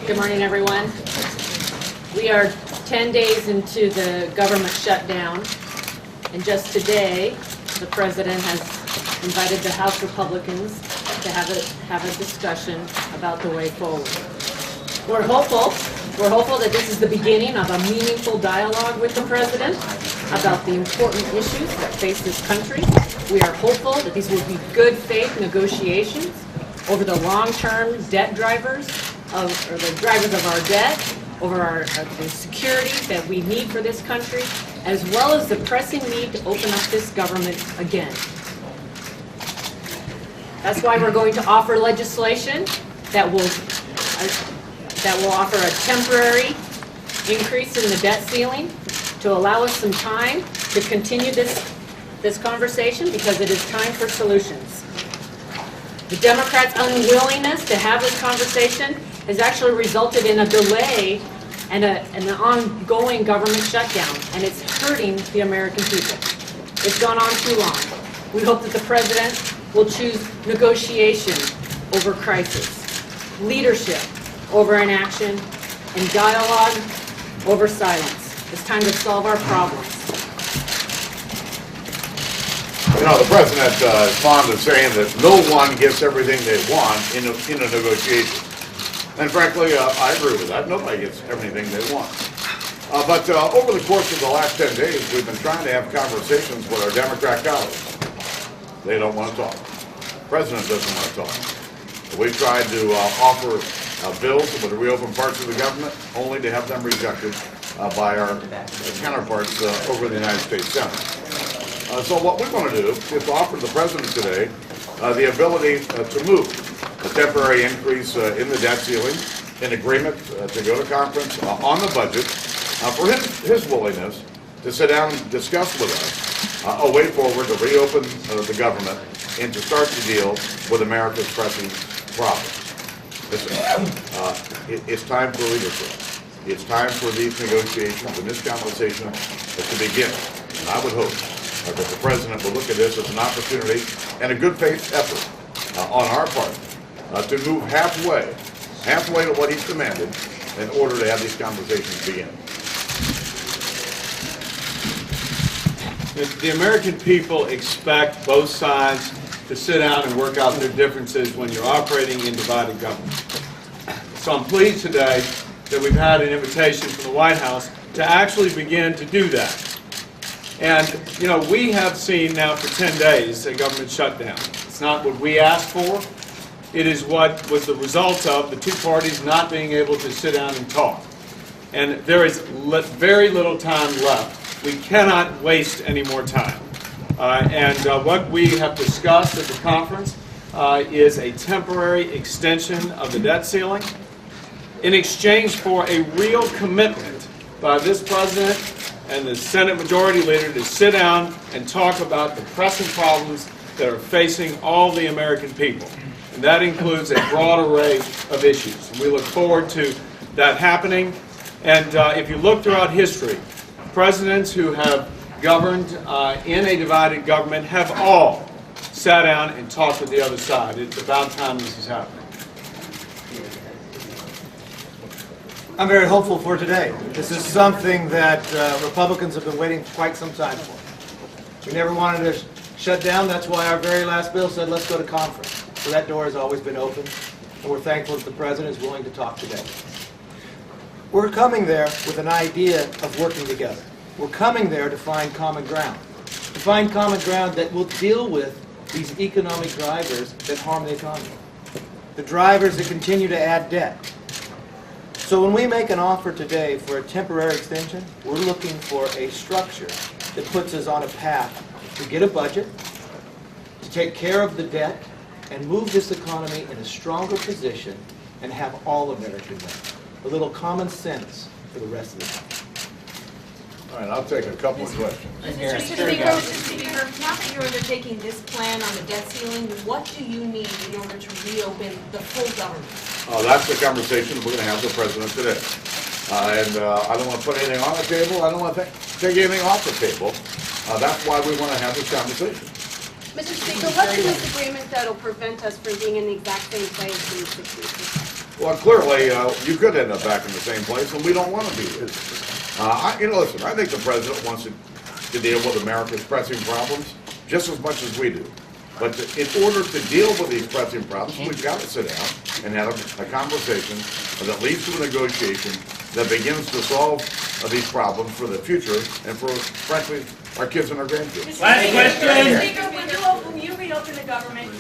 Good morning, everyone. We are 10 days into the government shutdown, and just today, the President has invited the House Republicans to have a discussion about the way forward. We're hopeful that this is the beginning of a meaningful dialogue with the President about the important issues that face this country. We are hopeful that these will be good faith negotiations over the long-term debt drivers or the drivers of our debt, over the security that we need for this country, as well as the pressing need to open up this government again. That's why we're going to offer legislation that will offer a temporary increase in the debt ceiling to allow us some time to continue this conversation, because it is time for solutions. The Democrats' unwillingness to have this conversation has actually resulted in a delay and an ongoing government shutdown, and it's hurting the American people. It's gone on too long. We hope that the President will choose negotiation over crisis, leadership over inaction, and dialogue over silence. It's time to solve our problems. You know, the President is fond of saying that no one gets everything they want in a negotiation. And frankly, I agree with that. Nobody gets everything they want. But over the course of the last 10 days, we've been trying to have conversations with our Democrat colleagues. They don't want to talk. The President doesn't want to talk. We've tried to offer bills that would reopen parts of the government, only to have them rejected by our counterparts over the United States Senate. So what we want to do is to offer the President today the ability to move a temporary increase in the debt ceiling, in agreement to go to conference on the budget, for his willingness to sit down and discuss with us a way forward to reopen the government and to start to deal with America's pressing problems. Listen, it's time for leadership. It's time for these negotiations and this conversation to begin. And I would hope that the President will look at this as an opportunity and a good faith effort on our part to move halfway to what he's demanded in order to have these conversations begin. The American people expect both sides to sit down and work out their differences when you're operating in divided government. So I'm pleased today that we've had an invitation from the White House to actually begin to do that. And, you know, we have seen now for 10 days a government shutdown. It's not what we asked for. It is what was the result of the two parties not being able to sit down and talk. And there is very little time left. We cannot waste any more time. What we have discussed at the conference is a temporary extension of the debt ceiling in exchange for a real commitment by this President and the Senate Majority Leader to sit down and talk about the pressing problems that are facing all the American people. And that includes a broad array of issues. And we look forward to that happening. And if you look throughout history, presidents who have governed in a divided government have all sat down and talked with the other side. It's about time this is happening. I'm very hopeful for today. This is something that Republicans have been waiting quite some time for. We never wanted to shut down. That's why our very last bill said, let's go to conference. So that door has always been open, and we're thankful that the President is willing to talk today. We're coming there with an idea of working together. We're coming there to find common ground. To find common ground that will deal with these economic drivers that harm the economy. The drivers that continue to add debt. So when we make an offer today for a temporary extension, we're looking for a structure that puts us on a path to get a budget, to take care of the debt, and move this economy in a stronger position and have all American win. A little common sense for the rest of the country. All right, I'll take a couple of questions. Mr. Speaker, now that you're undertaking this plan on the debt ceiling, what do you need in order to reopen the full government? That's the conversation we're going to have with the President today. I don't want to put anything on the table. I don't want to take anything off the table. That's why we want to have this conversation. Mr. Speaker, what's in this agreement that will prevent us from being in the exact same place in 6 weeks? Well, clearly, you could end up back in the same place, and we don't want to be there. Listen, I think the president wants to deal with America's pressing problems just as much as we do. But in order to deal with these pressing problems, we've got to sit down and have a conversation that leads to a negotiation that begins to solve these problems for the future and for, frankly, our kids and our grandkids. Last question. Speaker, when you reopen the government,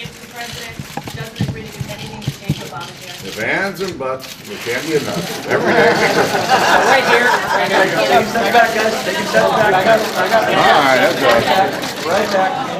if the president doesn't agree to do anything to change Obamacare? If ands and buts, we can't be enough. Every day. Right here, right here. Take a step back, guys. Take a step back. I got it. All right, that's right. Right back.